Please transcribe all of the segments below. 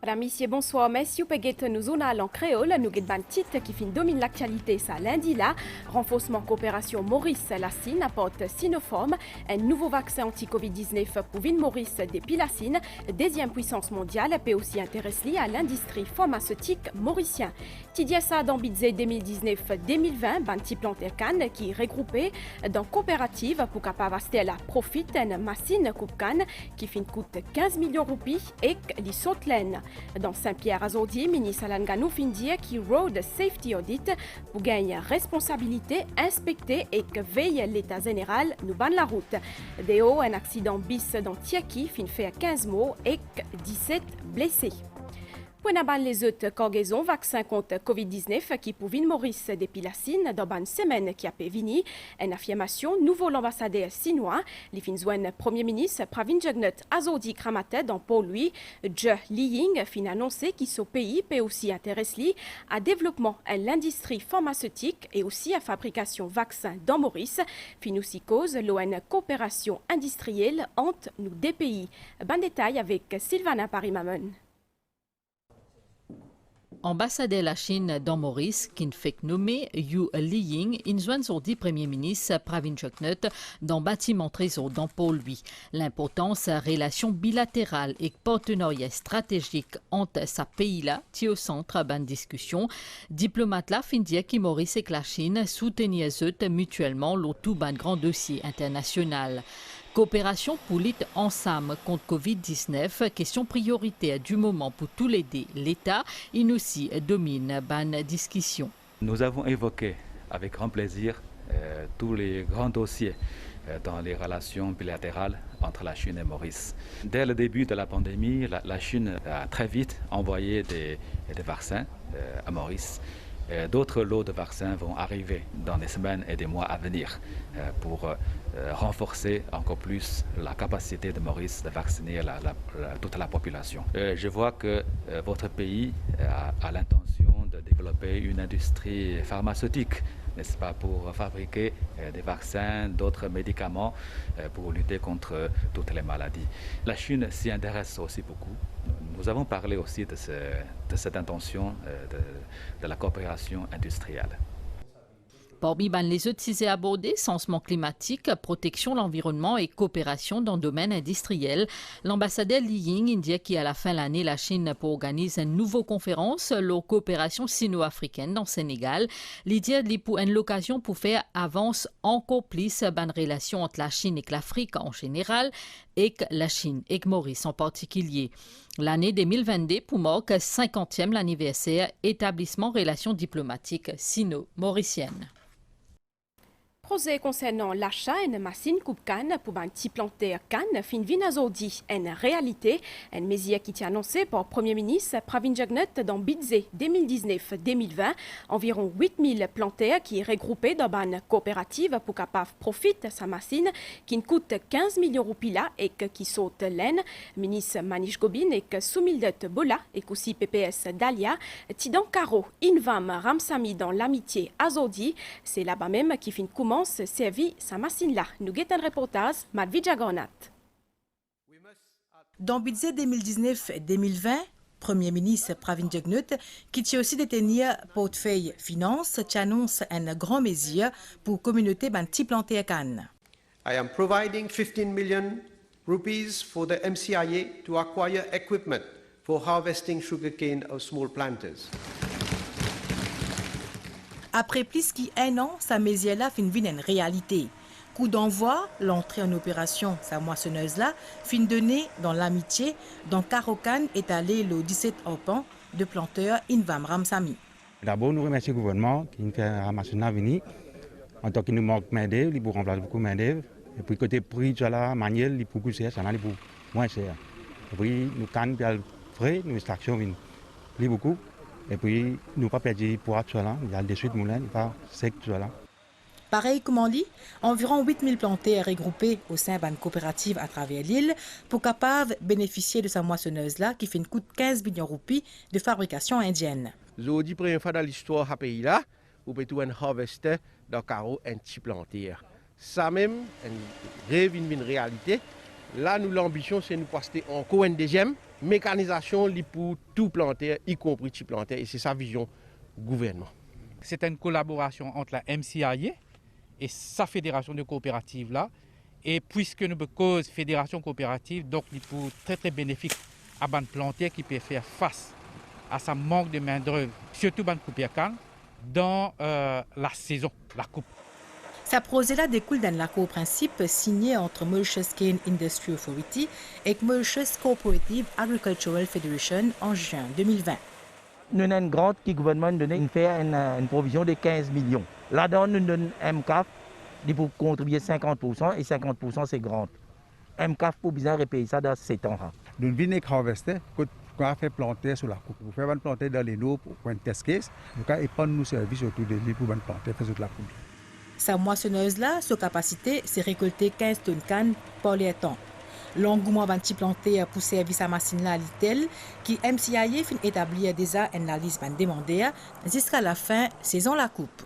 Madame, Monsieur, bonsoir. Merci pour nous journal en créole. Nous avons un titre qui domine l'actualité ça lundi là. Renforcement coopération Maurice-Lassine apporte Sinopharm, un nouveau vaccin anti-Covid-19 pour Ville Maurice depuis Lassine. Deuxième puissance mondiale peut aussi intéresser à l'industrie pharmaceutique mauricien. Tidia ça dans budget 2019-2020, un petit plan Cannes qui est regroupé dans coopérative pour capable acheter la profit une machine coupe Cannes qui coûte 15 millions de roupies et les sautes laine. Dans Saint-Pierre-Azordi, ministre Alan Ganou fin dire qui Road Safety Audit pour gagner responsabilité, inspecter et que veille l'état général nous ban la route. Déo, un accident bis dans Tiaki fin fait 15 morts et 17 blessés. Pour les autres cargaisons vaccin contre Covid-19 qui pour Ville Maurice depuis Lassine dans une semaine qui a pévini, une affirmation nouveau l'ambassadeur chinois, les Finzouane Premier ministre Pravin Jugnut Azordi Kramate dans Pôle lui, Je Liying fin annoncé qu'il ce pays peut aussi intéresser à développement à l'industrie pharmaceutique et aussi à fabrication vaccin dans Maurice, fin aussi cause l'ON coopération industrielle entre nous deux pays. Bon détail avec Sylvana Parimamon. Ambassadeur la Chine dans Maurice, qui fait nommer Yu Liying, in dit Premier ministre Pravin Jugnut dans bâtiment trésor dans Pôle lui. L'importance relation bilatérale et partenariat stratégique entre sa pays-là, qui au centre d'une discussion. Diplomate là fin dire que Maurice et la Chine soutenaient mutuellement l'autour d'un grand dossier international. Coopération pour lutter ensemble contre Covid-19, question prioritaire du moment pour tous les deux. L'État, il aussi domine la discussion. Nous avons évoqué avec grand plaisir tous les grands dossiers dans les relations bilatérales entre la Chine et Maurice. Dès le début de la pandémie, la Chine a très vite envoyé des vaccins à Maurice. D'autres lots de vaccins vont arriver dans les semaines et des mois à venir pour renforcer encore plus la capacité de Maurice de vacciner toute la population. Je vois que votre pays a l'intention de développer une industrie pharmaceutique, n'est-ce pas, pour fabriquer des vaccins, d'autres médicaments pour lutter contre toutes les maladies. La Chine s'y intéresse aussi beaucoup. Nous avons parlé aussi de cette intention de la coopération industrielle. Parmi les autres sujets abordés, changement climatique, protection de l'environnement et coopération dans le domaine industriel, l'ambassadeur Li Ying dit qu'à la fin de l'année, la Chine pour organiser une nouvelle conférence, la coopération sino-africaine dans le Sénégal. L'idée est pour une occasion pour faire avance encore plus la relation entre la Chine et l'Afrique en général et la Chine et Maurice en particulier. L'année 2022 pour marquer 50e l'anniversaire établissement relations diplomatiques sino-mauriciennes. Projet concernant l'achat d'une machine coupe canne pour un petit planter canne fin vinazordi une réalité, une mesure qui est annoncée par le Premier ministre Pravin Jugnut dans budget 2019-2020. Environ 8000 planteurs qui est regroupé dans une coopérative pour capable profiter de sa machine qui coûte 15 millions de roupies là et qui saute laine. Ministre Manish Gobin et que Soumildet Bola et aussi PPS Dalia, Tidan Karo, Invam Ramsami dans l'amitié Azordi, c'est là-bas même qui fin commence servi sa machine là. Nous guettons un reportage, Madvidja Gornat. Dans le budget 2019-2020, Premier ministre Pravin Jugnut, qui tient aussi détenir portefeuille finance, annonce une grande mesure pour la communauté Banti planté à Cannes. I am providing 15 million rupees for the MCIA to acquire equipment for harvesting sugarcane of small planters. Après plus qu'un an, sa mesure-là fin une réalité. Coup d'envoi, l'entrée en opération, sa moissonneuse-là, fin donnée dans l'amitié, dont Karokan est allé le 17 octobre de planteur Invam Ramsami. D'abord, nous remercions le gouvernement qui nous fait ramasser venir. En tant qu'il nous manque main-d'œuvre, il pour remplacer beaucoup de main-d'œuvre. Et puis, côté prix, manuel, il pour beaucoup cher, ça il pour moins cher. Et puis, nous cannes, frais, nous extraction, il beaucoup. Et puis, nous pas perdu pour là, il y a des suites moulins, il pas sec là. Pareil comme on dit, environ 8000 planteurs regroupés au sein d'une coopérative à travers l'île pour capable bénéficier de sa moissonneuse-là qui fait une coûte 15 millions de roupies de fabrication indienne. Aujourd'hui, première fois dans l'histoire du pays là, vous pouvez tout harvester dans carreau un petit planteur. Ça même, une réalité. Là, nous l'ambition, c'est nous passer encore une deuxième mécanisation pour tout planter, y compris petit planter, et c'est sa vision gouvernement. C'est une collaboration entre la MCIA et sa fédération de coopératives là. Et puisque nous cause fédération coopérative, donc il est très très bénéfique à ban planter qui peut faire face à sa manque de main d'œuvre, surtout ban couper canne dans la saison, la coupe. Ce projet-là découle d'un accord principe signé entre Mauritius Cane Industry Authority et Mauritius Cooperative Agricultural Federation en juin 2020. Nous avons une grande qui le gouvernement donne une provision de 15 millions. Là-dedans, nous donnons MCAF pour contribuer 50% et 50% c'est grand. MCAF pour bien repayer ça dans 7 ans. Nous venons harvester, quand on fait planter sur la coupe. Vous faites planter dans les eaux pour un test case, nous avons prendre nos services autour de l'île pour planter sur la coupe. Sa moissonneuse-là, sa capacité, c'est récolter 15 tonnes de canne par les temps. L'engouement va planter pour service à machine-là à l'ITEL, qui MCIA fin établir déjà une liste demandée jusqu'à la fin saison la coupe.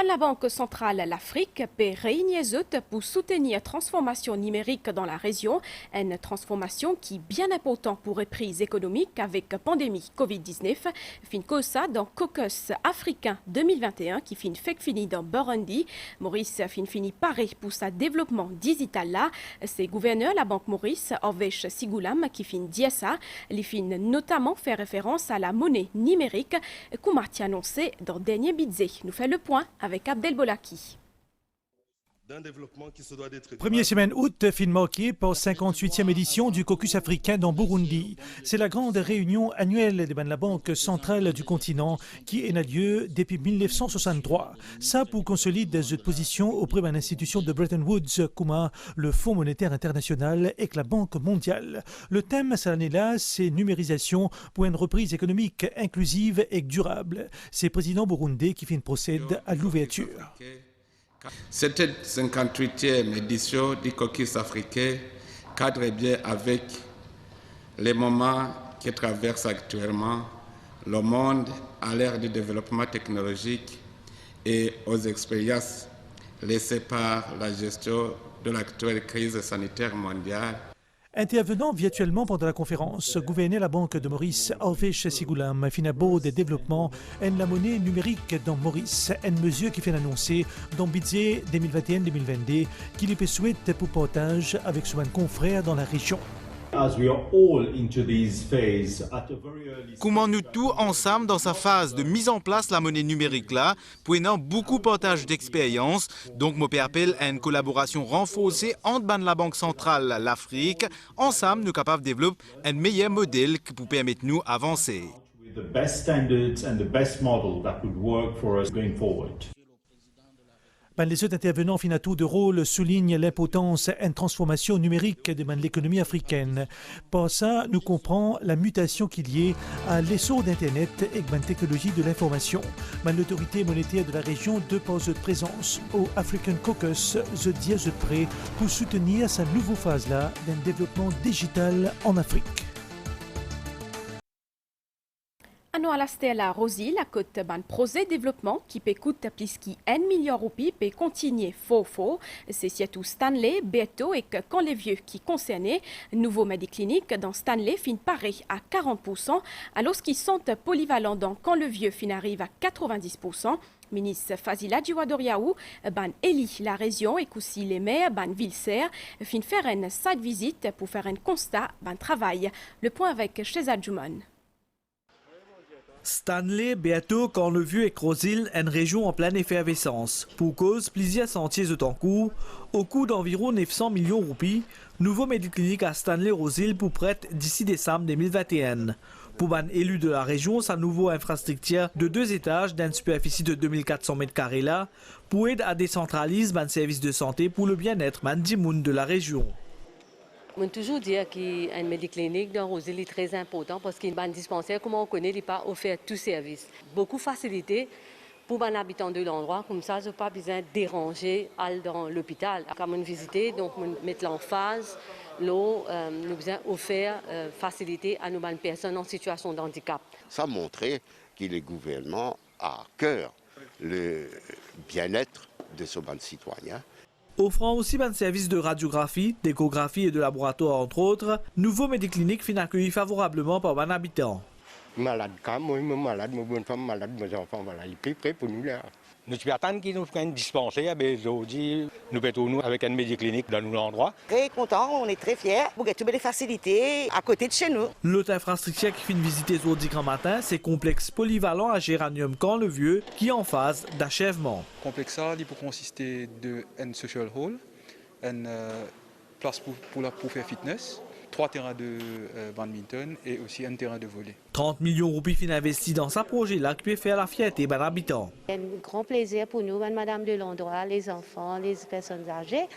La Banque centrale l'Afrique peut réunir pour soutenir la transformation numérique dans la région, une transformation qui est bien importante pour reprise économique avec la pandémie Covid-19. Fin ça dans Caucus africain 2021 qui fini dans Burundi. Maurice fini paré pour sa développement digital là. C'est gouverneur la Banque Maurice, Orvesh Sigulam, qui dit ça. Il fin notamment fait référence à la monnaie numérique qu'on m'a annoncé dans le dernier budget. Nous fait le point avec Abdel Bolaki. Première semaine août, fin marquée par 58e édition du Caucus africain dans Burundi. C'est la grande réunion annuelle de la Banque centrale du continent qui a lieu depuis 1963. Ça pour consolider cette position auprès d'une institution de Bretton Woods comme le Fonds monétaire international et la Banque mondiale. Le thème cette année-là, c'est numérisation pour une reprise économique inclusive et durable. C'est le président burundais qui procède à l'ouverture. Cette 58e édition du Caucus africain cadre bien avec les moments qui traversent actuellement le monde à l'ère du développement technologique et aux expériences laissées par la gestion de l'actuelle crise sanitaire mondiale. Intervenant virtuellement pendant la conférence, gouverneur la Banque de Maurice, Orvesh Sigulam, finabo de développement en la monnaie numérique dans Maurice, une mesure qui fait annoncer dans le budget 2021-2022 qu'il est souhaité pour partage avec son confrère dans la région. Comment nous tous ensemble dans sa phase de mise en place la monnaie numérique là, prenant beaucoup partage d'expérience, donc je appelle à une collaboration renforcée entre la Banque centrale l'Afrique, ensemble nous sommes capables de développer un meilleur modèle qui peut permettre nous avancer. Les autres intervenants fin à tour de rôle soulignent l'importance d'une transformation numérique de l'économie africaine. Par ça, nous comprenons la mutation qu'il y a à l'essor d'Internet et de la technologie de l'information. L'autorité monétaire de la région de par cette présence au African Caucus se dit prêt pour soutenir sa nouvelle phase-là d'un développement digital en Afrique. Ano à la Stella Rosie, la côte ban projet développement qui peut coûter plus que 1 milliard de roupies peut continuer faux. C'est surtout Stanley, Beto et quand les vieux qui concernés, nouveau médiclinique dans Stanley fin paré à 40%, alors qu'ils sont polyvalents dans quand le vieux fin arrive à 90%. Ministre Fazila Djiwadoriaou, ban élit la région et aussi les maires ban Vilser, fin faire une site visite pour faire un constat ban travail. Le point avec Cheza Djouman. Stanley, bientôt, quand le vieux et Crosil, une région en pleine effervescence. Pour cause, plusieurs sentiers sont en cours, au coût d'environ 900 millions de roupies, nouveau médiclinique à Stanley-Rosil pour prête d'ici décembre 2021. Pour un élu de la région, sa nouvelle infrastructure de 2 étages d'une superficie de 2400 m² là, pour aider à décentraliser un service de santé pour le bien-être mandimoun de la région. On toujours dire qu'une médiclinique dans Rosil est très important parce qu'il y a un dispensaire, comme on connaît, il n'a pas offert tout service. Beaucoup de facilité pour les habitants de l'endroit, comme ça, je n'ai pas besoin de déranger dans l'hôpital. Comme on visite, donc on met l'emphase, l'eau, nous avons besoin d'offrir facilité à nos personnes en situation de handicap. Ça a montré que le gouvernement a à cœur le bien-être de ses citoyens. Offrant aussi un service de radiographie, d'échographie et de laboratoire entre autres, Nouveau Médiclinique fin accueilli favorablement par un habitant. Malade quand moi malade, ma bonne femme malade, mes enfants, voilà, il est prêt pour nous là. Nous attendons qu'ils nous prennent dispenser, aujourd'hui, nous mettons avec une médiclinique dans l'endroit. Très contents, on est très fiers pour toutes les facilités à côté de chez nous. L'autre infrastructure qui finit visiter aujourd'hui grand matin, c'est complexe polyvalent à Géranium Camp-le-Vieux qui est en phase d'achèvement. Le complexe il peut consister d'un social hall, une place pour faire fitness, 3 terrains de badminton et aussi un terrain de volley. 30 millions de roupies investis dans ce projet-là qui peut faire la fierté des habitants. C'est un grand plaisir pour nous, madame de l'endroit, les enfants, les personnes âgées,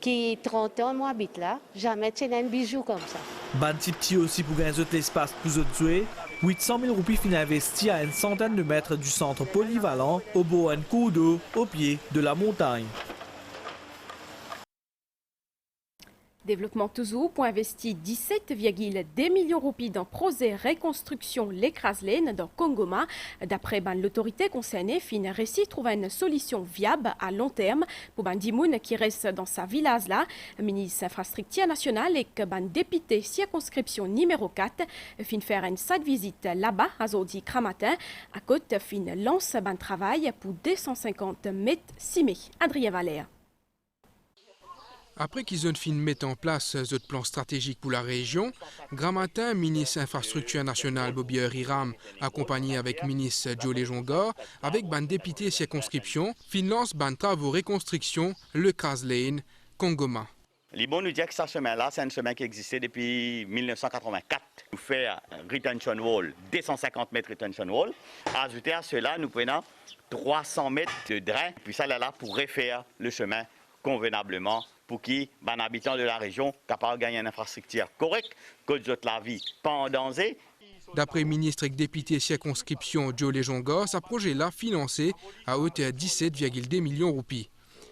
qui 30 ans, moi habite là, jamais tu un bijou comme ça. Ban petit aussi pour gagner l'espace pour autres jouets. 800 000 roupies investis à une centaine de mètres du centre polyvalent, au bord d'un cours d'eau, au pied de la montagne. Développement toujours pour investir 17,2 millions de roupies dans projet reconstruction l'écraslène dans Kongoma. D'après l'autorité concernée, fin réussi trouver une solution viable à long terme pour Dimoun qui reste dans sa village là. Ministre infrastructure nationale et que député circonscription numéro 4 fin faire une site visite là-bas à Zodi Kramatin. À côté fin lance un travail pour 250 mètres simés. Adrien Valère. Après qu'ils ont fini de mettre en place ce plan stratégique pour la région, Gramatin, ministre infrastructure nationale Bobby Riram, accompagné avec ministre Joe Lejongor, avec ban député circonscription, finance ban travaux reconstruction le Kraslane, Kongoma. Libon nous dit que ce chemin-là, c'est un chemin qui existait depuis 1984. Nous faisons un retention wall, 250 mètres retention wall. Ajouté à cela, nous prenons 300 mètres de drain, puis ça là pour refaire le chemin convenablement pour qui les habitants de la région capables de gagner une infrastructure correcte, que la vie pas en danger. D'après le ministre et député circonscription Joe Lejongor, ce projet-là financé à hauteur de 17,2 millions de roupies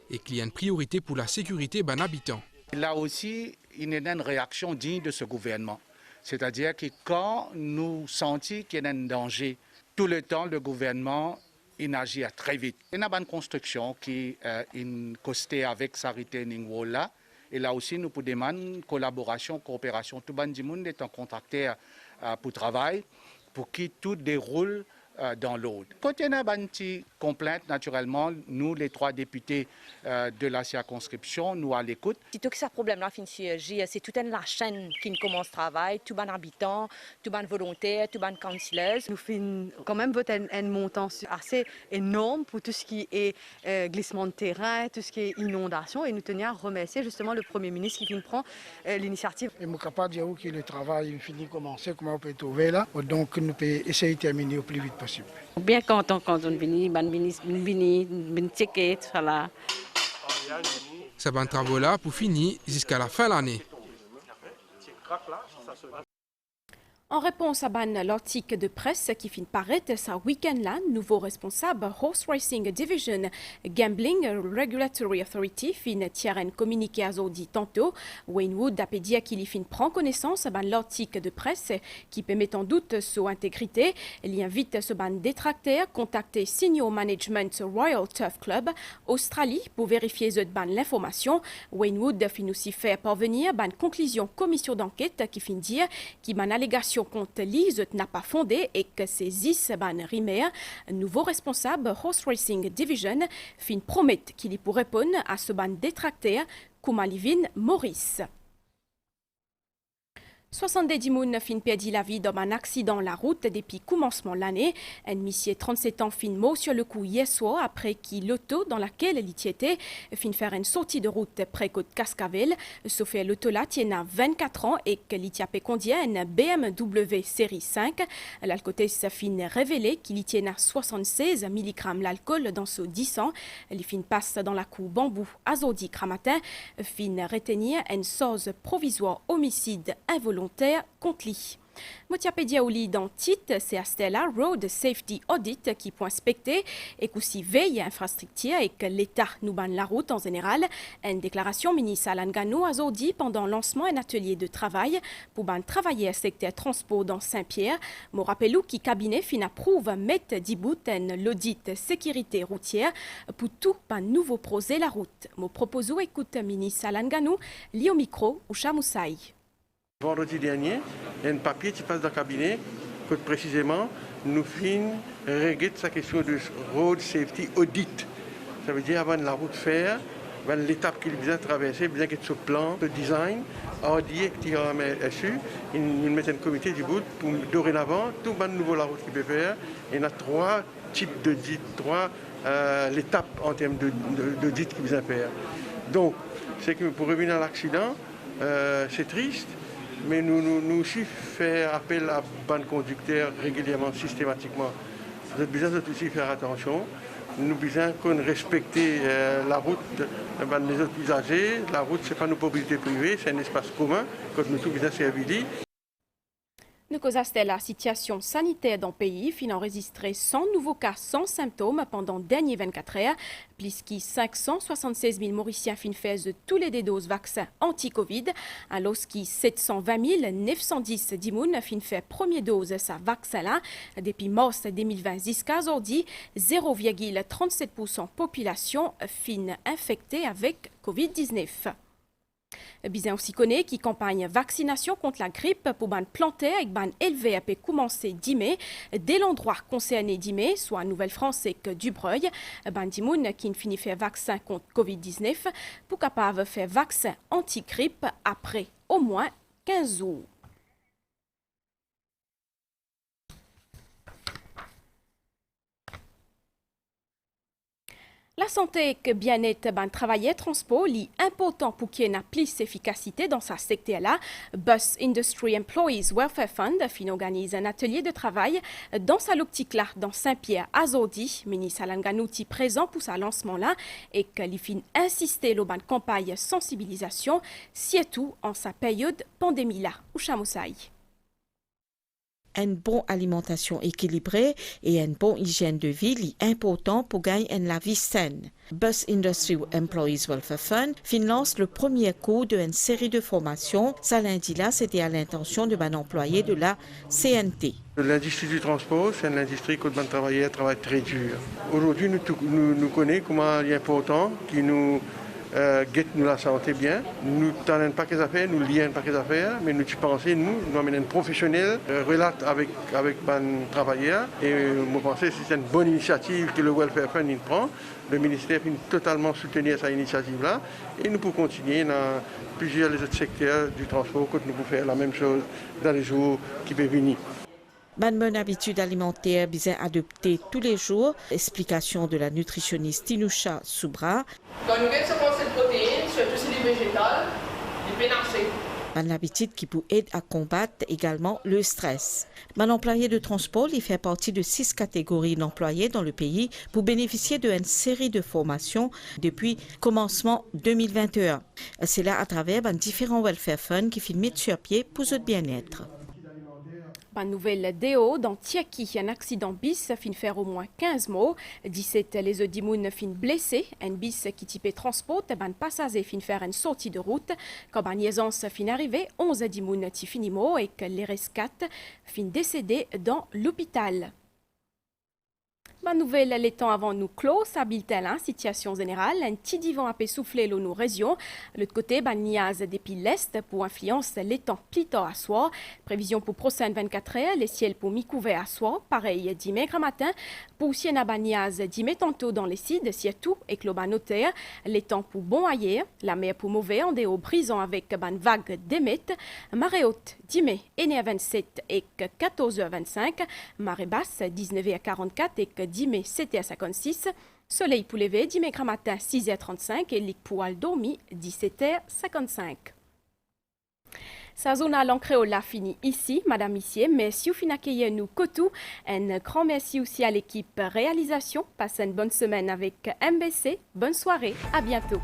et qu'il y a une priorité pour la sécurité des habitants. Là aussi, il y a une réaction digne de ce gouvernement. C'est-à-dire que quand nous sentons qu'il y a un danger, tout le temps le gouvernement il agit très vite. Il y a une construction qui est costée avec sa retaining wall là. Et là aussi, nous pouvons demander collaboration, coopération. Tout le monde est en contact pour travail, pour que tout déroule dans l'ordre. Quand il y a une complainte, naturellement, nous, les 3 députés de la circonscription, nous à l'écoute. Si tout ce problème-là finit c'est toute la chaîne qui commence à travailler, tout les habitants, tout les volontaires, tout les councilors. Nous faisons quand même un montant assez énorme pour tout ce qui est glissement de terrain, tout ce qui est inondation. Et nous tenions à remercier justement le Premier ministre qui prend l'initiative. Je suis capable de dire que le travail finit de commencer, comment on peut trouver là. Donc nous pouvons essayer de terminer au plus vite possible. Bien content quand on vient, ticket, voilà. Ça va un travail là pour finir jusqu'à la fin de l'année. En réponse à l'article de presse qui finit paraître ce week-end-là, nouveau responsable Horse Racing Division Gambling Regulatory Authority fin tirer un communiqué à Zodi tantôt. Wayne Wood a dit qu'il fin prend connaissance de l'article de presse qui peut mettre en doute son intégrité. Il invite ce détracteur contacter Senior Management Royal Turf Club Australie pour vérifier l'information. Wayne Wood fin aussi fait parvenir une conclusion commission d'enquête qui fin dire qu'il a allégation contre Lise n'a pas fondé et que ces 10 Rimer, nouveau responsable Horse Racing Division, fin promettre qu'il y pourrait répondre à ce ban détracteur Koumalivin Maurice. 70 moun fin perdu la vie dans un accident la route depuis commencement l'année. Un monsieur 37 ans fin mort sur le coup hier soir après qu'il l'auto dans laquelle il était fin faire une sortie de route près côte Cascavel. Sauf que l'auto là tient à 24 ans et que l'itiapé conduit une BMW série 5. L'alcool sa fin révélé qu'il y tient à 76 mg l'alcool dans ce 10 ans. Il fin passe dans la cour bambou à Zodi Kramatin. Fin retenir une source provisoire homicide involontaire contre lui. Motiapédia Ouli dans titre, c'est Astella Road Safety Audit qui peut inspecter et aussi veille infrastructure et que l'État nous banne la route en général. Une déclaration ministre Alan Gano a dit pendant le lancement d'un atelier de travail pour travailler à secteur transport dans Saint-Pierre. Mo rappelou qui cabinet fin approuve mettre dibout l'audit sécurité routière pour tout ban nouveau projet la route. Mo proposons écoute ministre Alan Gano, li au micro ou Chamoussaï. Vendredi dernier, il y a un papier qui passe dans le cabinet que précisément nous finissons régler sa question de road safety audit. Ça veut dire avant de la route faire, l'étape qu'il vient traverser, bien qu'il y ait ce plan de design, audit qui a su, il met un comité du bout pour dorénavant tout ban nouveau la route qu'il peut faire. Il y a 3 types d'audit, 3 étapes en termes d'audit qu'il vient faire. Donc, c'est que pour revenir à l'accident, c'est triste. Mais nous aussi faisons appel à ban conducteurs régulièrement, systématiquement. Nous avons besoin aussi faire attention. Nous avons besoin de respecter la route des autres usagers. La route, ce n'est pas nos propriétés privées, c'est un espace commun que nous avons besoin de servir. Nous constatons la situation sanitaire dans le pays, fin enregistré 100 nouveaux cas sans symptômes pendant les dernières 24 heures. Plus que 576 000 Mauriciens fin fait tous les doses vaccins anti-Covid, alors que 720 910 d'immunes fin fait première dose sa vaccin-là. Depuis mars 2020 jusqu'à aujourd'hui, 0,37% population fin infectée avec Covid-19. Bien aussi connaît qui campagne vaccination contre la grippe pour ban planter avec ban élevé a pu commencer 10 mai dès l'endroit concerné 10 mai soit Nouvelle-France et Dubreuil ban dimoun qui finit faire vaccin contre Covid-19 pour capable faire vaccin anti-grippe après au moins 15 jours. La santé et bien-être ban travailler transport est important pour qu'il y ait plus d'efficacité dans ce secteur-là. Bus Industry Employees Welfare Fund fin organise un atelier de travail dans sa optique-là dans Saint-Pierre à Zordi. Ministre Alan Ganouti présent pour ce lancement-là et qu'il fin insister sur la campagne sensibilisation, surtout en sa période pandémie-là. Ou Chamoussaï. Une bonne alimentation équilibrée et une bonne hygiène de vie est important pour gagner une vie saine. Bus Industry Employees Welfare Fund finance le premier cours d'une série de formations. Ce lundi-là, c'était à l'intention de mon employé de la CNT. L'industrie du transport, c'est une industrie qui travaille très dur. Aujourd'hui, nous connaissons comment il est important qu'il nous guette nous la santé bien. Nous n'avons pas que affaires, nous lions pas que affaires, mais nous pensons, nous sommes un professionnel, relate avec les travailleurs. Et je pense que c'est une bonne initiative que le Welfare Fund prend. Le ministère vient totalement soutenir cette initiative-là. Et nous pouvons continuer dans plusieurs des autres secteurs du transport, que nous pouvons faire la même chose dans les jours qui peuvent venir. Bonne habitude alimentaire bien adoptée tous les jours. Explication de la nutritionniste Tinusha Soubra. Quand nous avons cette protéine, surtout si les végétales, les pénacées. Bonne habitude qui peut aider à combattre également le stress. Mon employé de transport, il fait partie de 6 catégories d'employés dans le pays pour bénéficier d'une série de formations depuis commencement 2021. C'est là à travers différents welfare funds qui filment sur pied pour votre bien-être. Bonne nouvelle DO dans Tiaki, un accident bis fin faire au moins 15 morts. 17 les audimounes fin blessés. Un bis qui typait transport, ban passager fin faire une sortie de route. Quand ban liaisance fin arrivé, 11 audimounes ti fini morts et que les rescates fin décédés dans l'hôpital. Bonne nouvelle, les temps avant nous clos, ça bulletin situation générale, un petit divan a pu souffler dans nos régions. L'autre côté, ban niaz depuis l'est pour influence les temps plus tard à soir. Prévision pour prochaine 24 heures, les ciels pour mi-couvert à soir, pareil 10 mai grand matin. Pour Siena ban niaz 10 mai tantôt dans les sides, surtout et clobanotaire. Les temps pour bon ailleurs, la mer pour mauvais en des hauts brisants avec ban vague d'émette. Marée haute 10 mai et à 27 et 14h25. Marée basse 19h44 et 10 mai 7h56. Soleil pour lever 10 mai grand matin 6h35 et lit pour dormi 17h55. Sa zone à l'encréole a fini ici, Madame Missier, mais si vous finissez nous cotou, un grand merci aussi à l'équipe réalisation. Passez une bonne semaine avec MBC. Bonne soirée, à bientôt.